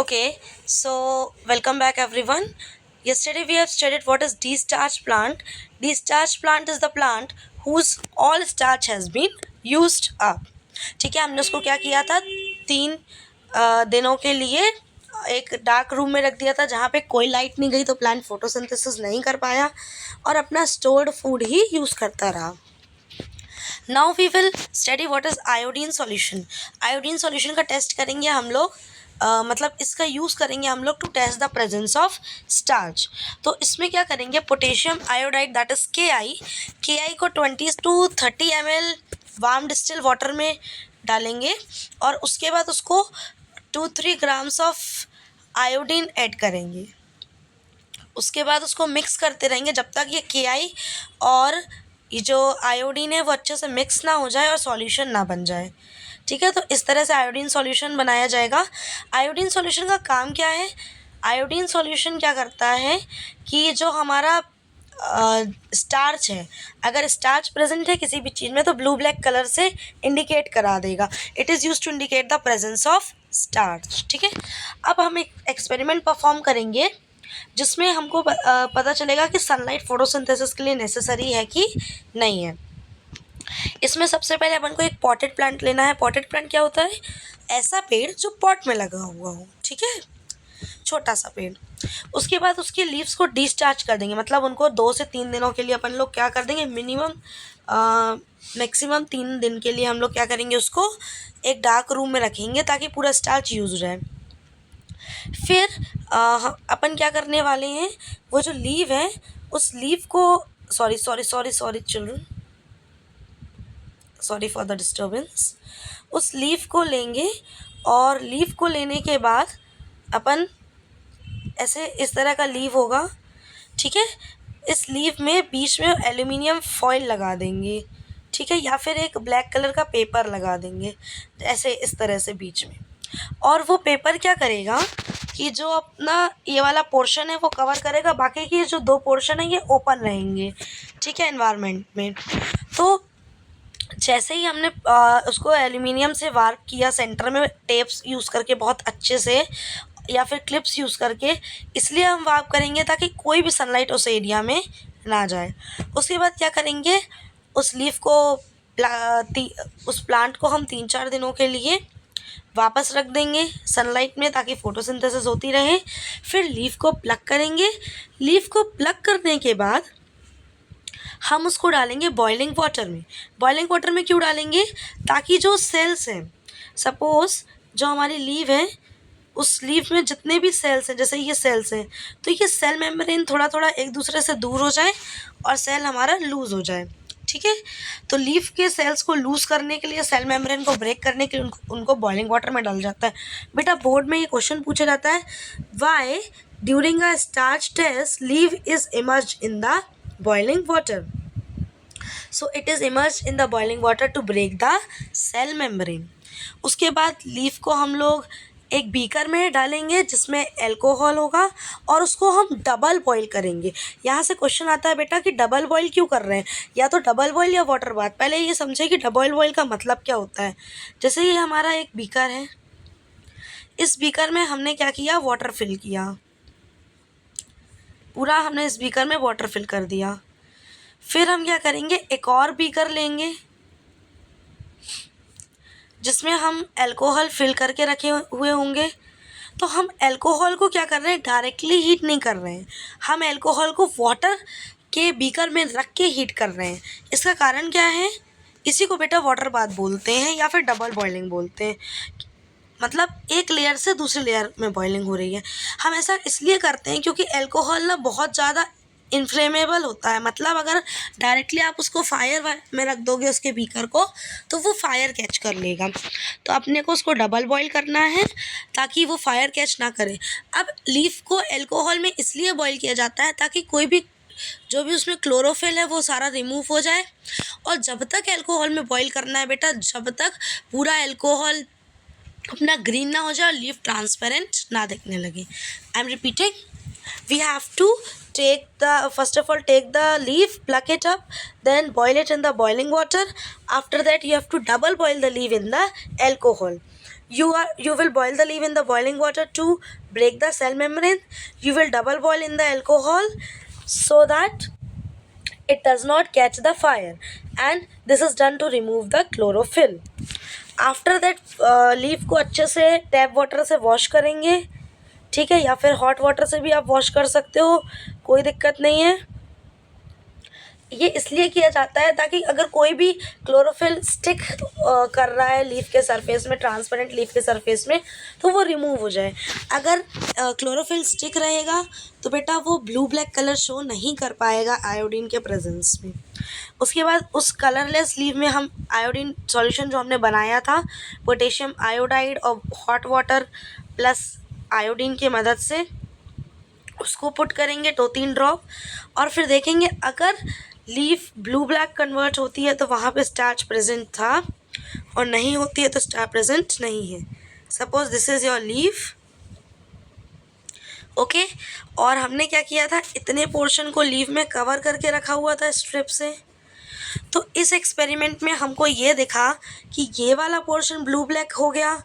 Okay, so welcome back everyone. Yesterday we have studied what is destarch plant. Destarch plant is the plant whose all starch has been used up. ठीक है, हमने उसको क्या किया था, 3 दिनों के लिए एक डार्क रूम में रख दिया था जहाँ पे कोई लाइट नहीं गई, तो प्लांट फोटोसिंथेसिस नहीं कर पाया और अपना स्टोर्ड फूड ही यूज़ करता रहा. Now we will study what is iodine solution. Iodine solution का टेस्ट करेंगे हम लोग, मतलब इसका यूज़ करेंगे हम लोग to test the presence of starch. तो इसमें क्या करेंगे, पोटेशियम आयोडाइड दैट इज के आई को 20 to 30 ml warm distil water में डालेंगे और उसके बाद उसको 2-3 grams ऑफ आयोडीन ऐड करेंगे. उसके बाद उसको मिक्स करते रहेंगे जब तक ये के और ये जो आयोडीन है वो अच्छे से मिक्स ना हो जाए और सॉल्यूशन ना बन जाए. ठीक है, तो इस तरह से आयोडीन सॉल्यूशन बनाया जाएगा. आयोडीन सॉल्यूशन का काम क्या है? आयोडीन सॉल्यूशन क्या करता है कि जो हमारा स्टार्च है, अगर स्टार्च प्रेजेंट है किसी भी चीज़ में तो ब्लू ब्लैक कलर से इंडिकेट करा देगा. It is use to indicate the presence of starch. ठीक है, अब हम एक एक्सपेरिमेंट परफॉर्म करेंगे जिसमें हमको पता चलेगा कि सनलाइट फोटोसिंथेसिस के लिए नेसेसरी है कि नहीं है. इसमें सबसे पहले अपन को एक पॉटेड प्लांट लेना है. पॉटेड प्लांट क्या होता है? ऐसा पेड़ जो पॉट में लगा हुआ हो. ठीक है, छोटा सा पेड़. उसके बाद उसके लीव्स को डिस्चार्ज कर देंगे, मतलब उनको 2 से 3 दिनों के लिए अपन लोग क्या कर देंगे, मैक्सिमम 3 दिन के लिए हम लोग क्या करेंगे, उसको एक डार्क रूम में रखेंगे ताकि पूरा स्टार्च यूज हो जाए. फिर अपन क्या करने वाले हैं, वो जो लीव है उस लीव को sorry children, sorry for the disturbance. उस लीफ को लेंगे और लीफ को लेने के बाद अपन ऐसे इस तरह का लीव होगा. ठीक है, इस लीव में बीच में एल्यूमिनियम फॉइल लगा देंगे. ठीक है, या फिर एक ब्लैक कलर का पेपर लगा देंगे ऐसे इस तरह से बीच में. और वो पेपर क्या करेगा कि जो अपना ये वाला पोर्शन है वो कवर करेगा, बाकी के जो 2 पोर्शन है ये ओपन रहेंगे. ठीक है, एनवायरनमेंट में. तो जैसे ही हमने उसको एल्यूमिनियम से वार्प किया सेंटर में टेप्स यूज़ करके बहुत अच्छे से या फिर क्लिप्स यूज़ करके, इसलिए हम वार्प करेंगे ताकि कोई भी सनलाइट उस एरिया में ना जाए. उसके बाद क्या करेंगे, उस लीफ को उस प्लांट को हम 3-4 दिनों के लिए वापस रख देंगे सनलाइट में ताकि फोटोसिंथेसिस होती रहे. फिर लीफ को प्लग करेंगे. लीफ को प्लग करने के बाद हम उसको डालेंगे बॉइलिंग वाटर में. बॉइलिंग वाटर में क्यों डालेंगे? ताकि जो सेल्स हैं, सपोज़ जो हमारी लीव है उस लीव में जितने भी सेल्स हैं, जैसे ये सेल्स हैं, तो ये सेल मेम्ब्रेन थोड़ा थोड़ा एक दूसरे से दूर हो जाए और सेल हमारा लूज़ हो जाए. ठीक है, तो लीफ के सेल्स को लूज़ करने के लिए, सेल मेम्ब्रेन को ब्रेक करने के लिए उनको बॉइलिंग वाटर में डाल जाता है. बेटा बोर्ड में ये क्वेश्चन पूछा जाता है, why during a starch test leaf is immerse in the boiling water. So it is immersed in the boiling water to break the cell membrane. उसके बाद लीफ को हम लोग एक बीकर में डालेंगे जिसमें एल्कोहल होगा और उसको हम डबल बॉईल करेंगे. यहाँ से क्वेश्चन आता है बेटा कि डबल बॉईल क्यों कर रहे हैं, या तो डबल बॉईल या वाटर बाथ. पहले ये समझे कि डबल बॉईल का मतलब क्या होता है. जैसे ये हमारा एक बीकर है, इस बीकर में हमने क्या किया, वाटर फिल किया. पूरा हमने इस बीकर में वाटर फिल कर दिया. फिर हम क्या करेंगे, एक और बीकर लेंगे जिसमें हम अल्कोहल फिल करके रखे हुए होंगे. तो हम अल्कोहल को क्या कर रहे हैं, डायरेक्टली हीट नहीं कर रहे हैं, हम अल्कोहल को वाटर के बीकर में रख के हीट कर रहे हैं. इसका कारण क्या है, इसी को बेटा वाटर बाथ बोलते हैं या फिर डबल बॉइलिंग बोलते हैं. मतलब एक लेयर से दूसरे लेयर में बॉइलिंग हो रही है. हम ऐसा इसलिए करते हैं क्योंकि अल्कोहल ना बहुत ज़्यादा इन्फ्लेमेबल होता है. मतलब अगर डायरेक्टली आप उसको फायर में रख दोगे उसके बीकर को तो वो फायर कैच कर लेगा. तो अपने को उसको डबल बॉईल करना है ताकि वो फायर कैच ना करे. अब लीफ को अल्कोहल में इसलिए बॉईल किया जाता है ताकि कोई भी जो भी उसमें क्लोरोफिल है वो सारा रिमूव हो जाए. और जब तक अल्कोहल में बॉईल करना है बेटा, जब तक पूरा अल्कोहल अपना ग्रीन ना हो जाए और लीफ ट्रांसपेरेंट ना दिखने लगे. I am repeating, we have to first of all take the leaf, pluck it up, then boil it in the boiling water. After that you have to double boil the leaf in the alcohol. You will boil the leaf in the boiling water to break the cell membrane. You will double boil in the alcohol so that it does not catch the fire, and this is done to remove the chlorophyll. After that leaf को अच्छे से tap water से wash करेंगे, ठीक है, या फिर hot water से भी आप वॉश कर सकते हो, कोई दिक्कत नहीं है। ये इसलिए किया जाता है ताकि अगर कोई भी क्लोरोफिल स्टिक कर रहा है लीफ के सरफेस में, ट्रांसपेरेंट लीफ के सरफेस में, तो वो रिमूव हो जाए। अगर क्लोरोफिल स्टिक रहेगा तो बेटा वो ब्लू ब्लैक कलर शो नहीं कर पाएगा आयोडीन के प्रेजेंस में। उसके बाद उस कलरलेस लीफ में हम आयोडीन सॉल्यूशन जो हमने बनाया था पोटेशियम आयोडाइड और हॉट वाटर प्लस आयोडीन की मदद से उसको पुट करेंगे 2-3 ड्रॉप, और फिर देखेंगे अगर लीफ ब्लू ब्लैक कन्वर्ट होती है तो वहाँ पे स्टार्च प्रेजेंट था, और नहीं होती है तो स्टार्च प्रेजेंट नहीं है। Suppose this is your leaf, okay. और हमने क्या किया था, इतने पोर्शन को लीफ में कवर करके रखा हुआ था स्ट्रिप से। तो इस एक्सपेरिमेंट में हमको ये दिखा कि ये वाला पोर्शन ब्लू ब्लैक हो गया,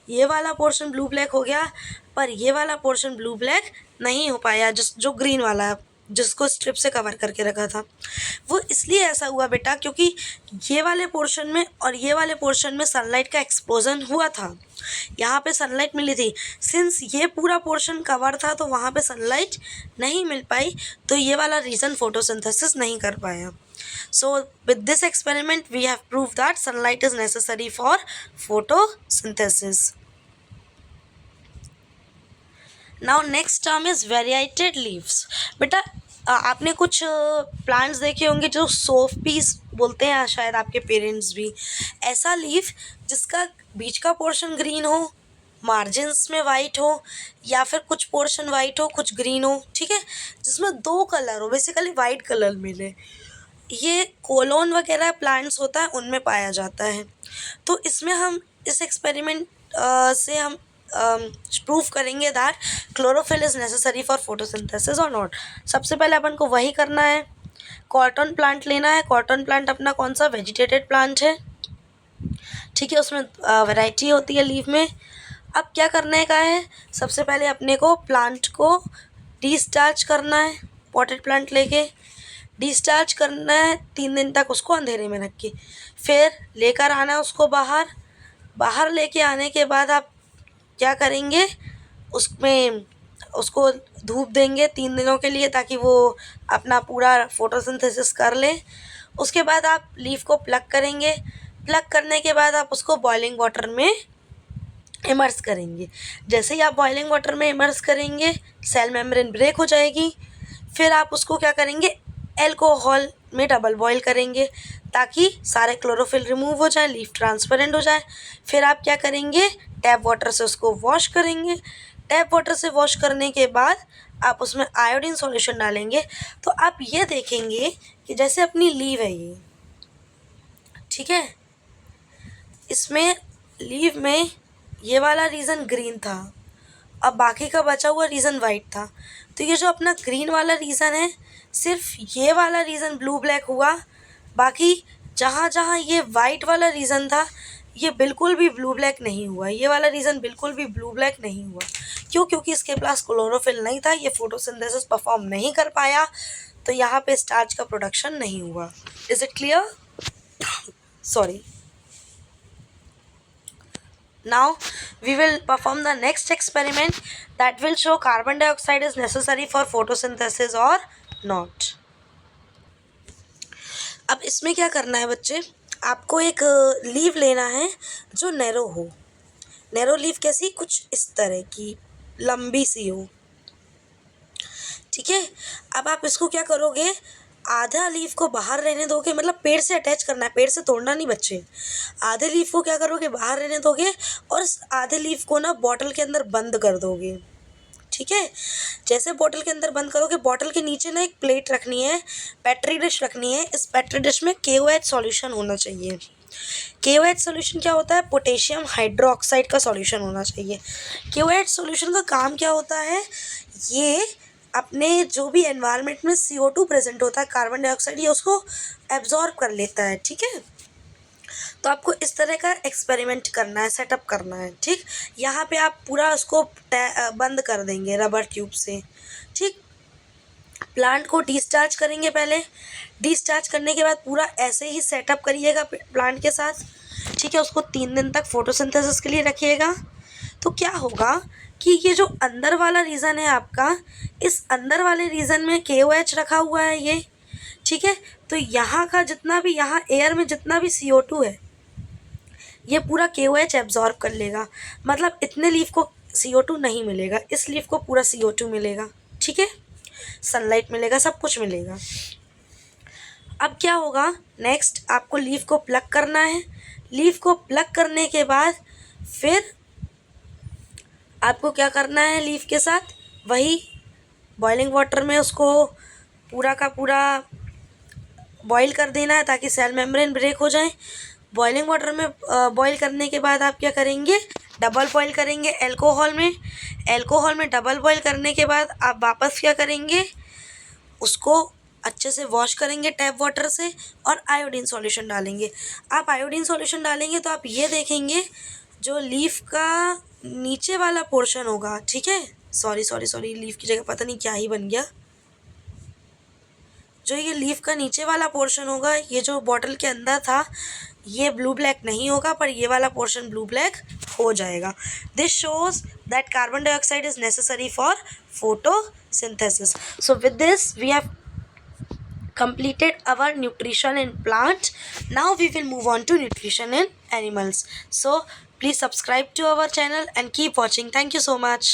ये वाला पोर्शन ब्लू ब्लैक हो गया, पर ये वाला पोर्शन ब्लू ब्लैक नहीं हो पाया, जो ग्रीन वाला जिसको स्ट्रिप से कवर करके रखा था। वो इसलिए ऐसा हुआ बेटा क्योंकि ये वाले पोर्शन में और ये वाले पोर्शन में सनलाइट का एक्सपोजन हुआ था, यहाँ पे सनलाइट मिली थी। सिंस ये पूरा पोर्शन कवर था तो वहाँ पे सनलाइट नहीं मिल पाई, तो ये वाला रीज़न फोटोसिंथेसिस नहीं कर पाया। So with this experiment we have proved that sunlight is necessary for photosynthesis. Now next term is variated leaves. बेटा आपने कुछ प्लांट्स देखे होंगे जो सोफ पीस बोलते हैं शायद आपके पेरेंट्स भी, ऐसा लीफ जिसका बीच का पोर्शन ग्रीन हो, मार्जिन्स में वाइट हो, या फिर कुछ पोर्शन वाइट हो कुछ ग्रीन हो, ठीक है, जिसमें 2 कलर हो, बेसिकली वाइट कलर मिले। ये कोलोन वगैरह प्लांट्स होता है उनमें पाया जाता है। तो इसमें हम इस एक्सपेरिमेंट से हम प्रूव करेंगे that chlorophyll is necessary for photosynthesis और नॉट। सबसे पहले अपन को वही करना है, कॉटन प्लांट लेना है। कॉटन प्लांट अपना कौन सा वेजिटेटेड प्लांट है, ठीक है, उसमें वैरायटी होती है लीफ में। अब क्या करने का है, सबसे पहले अपने को प्लांट को डिस्चार्ज करना है, पॉटेड प्लांट लेके डिस्चार्ज करना है 3 दिन तक उसको अंधेरे में रख के, फिर लेकर आना है उसको बाहर लेके आने के बाद आप क्या करेंगे, उसमें उसको धूप देंगे 3 दिनों के लिए ताकि वो अपना पूरा फोटोसिंथेसिस कर ले। उसके बाद आप लीफ को प्लग करेंगे, प्लग करने के बाद आप उसको बॉइलिंग वाटर में इमर्स करेंगे। जैसे ही आप बॉइलिंग वाटर में इमर्स करेंगे सेल मेम्ब्रेन ब्रेक हो जाएगी। फिर आप उसको क्या करेंगे, एल्कोहल में डबल बॉईल करेंगे ताकि सारे क्लोरोफिल रिमूव हो जाए, लीफ ट्रांसपेरेंट हो जाए। फिर आप क्या करेंगे, टैप वाटर से उसको वॉश करेंगे। टैप वाटर से वॉश करने के बाद आप उसमें आयोडीन सॉल्यूशन डालेंगे। तो आप ये देखेंगे कि जैसे अपनी लीव है ये, ठीक है, इसमें लीव में ये वाला रीज़न ग्रीन था, अब बाकी का बचा हुआ रीज़न वाइट था। तो ये जो अपना ग्रीन वाला रीज़न है, सिर्फ ये वाला रीज़न ब्लू ब्लैक हुआ, बाकी जहाँ जहाँ ये वाइट वाला रीज़न था ये बिल्कुल भी ब्लू ब्लैक नहीं हुआ। ये वाला रीज़न बिल्कुल भी ब्लू ब्लैक नहीं हुआ। क्यों? क्योंकि इसके पास क्लोरोफिल नहीं था, ये फोटोसिंथेसिस परफॉर्म नहीं कर पाया, तो यहाँ पे स्टार्च का प्रोडक्शन नहीं हुआ। Is it clear? Sorry. Now we will perform the next experiment that will show carbon dioxide is necessary for photosynthesis or not. अब इसमें क्या करना है बच्चे, आपको एक लीव लेना है जो नैरो हो। नैरो लीव कैसी, कुछ इस तरह की लंबी सी हो, ठीक है। अब आप इसको क्या करोगे, आधा लीफ को बाहर रहने दोगे, मतलब पेड़ से अटैच करना है, पेड़ से तोड़ना नहीं बच्चे। आधे लीफ को क्या करोगे, बाहर रहने दोगे और आधे लीफ को ना बॉटल के अंदर बंद कर दोगे, ठीक है। जैसे बॉटल के अंदर बंद करोगे, बॉटल के नीचे ना एक प्लेट रखनी है, पेट्री डिश रखनी है। इस पेट्री डिश में KOH सॉल्यूशन होना चाहिए। KOH सॉल्यूशन क्या होता है, पोटेशियम हाइड्रोक्साइड का सॉल्यूशन होना चाहिए। KOH सॉल्यूशन का काम क्या होता है, ये अपने जो भी एनवायरनमेंट में CO2 प्रेजेंट होता है, कार्बन डाइऑक्साइड, ये उसको एब्जॉर्ब कर लेता है, ठीक है। तो आपको इस तरह का एक्सपेरिमेंट करना है, सेटअप करना है। ठीक, यहाँ पे आप पूरा उसको बंद कर देंगे रबर ट्यूब से। ठीक, प्लांट को डिस्चार्ज करेंगे पहले। डिस्चार्ज करने के बाद पूरा ऐसे ही सेटअप करिएगा प्लांट के साथ। ठीक है, उसको 3 दिन तक फोटोसिंथेसिस के लिए रखिएगा। तो क्या होगा कि ये जो अंदर वाला रीजन है आपका, इस अंदर वाले रीजन में KOH रखा हुआ है ये। ठीक है, तो यहाँ का जितना भी, यहाँ एयर में जितना भी CO2 है, ये पूरा KOH एब्जॉर्ब कर लेगा। मतलब इतने लीफ को CO2 नहीं मिलेगा, इस लीफ को पूरा CO2 मिलेगा। ठीक है, सनलाइट मिलेगा, सब कुछ मिलेगा। अब क्या होगा, नेक्स्ट आपको लीफ को प्लग करना है। लीफ को प्लग करने के बाद फिर आपको क्या करना है, लीफ के साथ वही बॉइलिंग वाटर में उसको पूरा का पूरा बॉईल कर देना है ताकि सेल मेम्ब्रेन ब्रेक हो जाए। बॉइलिंग वाटर में बॉईल करने के बाद आप क्या करेंगे, डबल बॉईल करेंगे अल्कोहल में। अल्कोहल में डबल बॉईल करने के बाद आप वापस क्या करेंगे, उसको अच्छे से वॉश करेंगे टैप वाटर से और आयोडीन सॉल्यूशन डालेंगे। आप आयोडीन सॉल्यूशन डालेंगे तो आप ये देखेंगे जो लीफ का नीचे वाला पोर्शन होगा, ठीक है, सॉरी लीफ की जगह पता नहीं क्या ही बन गया, जो ये लीफ का नीचे वाला पोर्शन होगा, ये जो बॉटल के अंदर था, ये ब्लू ब्लैक नहीं होगा पर ये वाला पोर्शन ब्लू ब्लैक हो जाएगा। This shows that carbon dioxide is necessary for photosynthesis. So with this we have completed our nutrition in plant. Now we will move on to nutrition in animals. So please subscribe to our channel and keep watching. Thank you so much.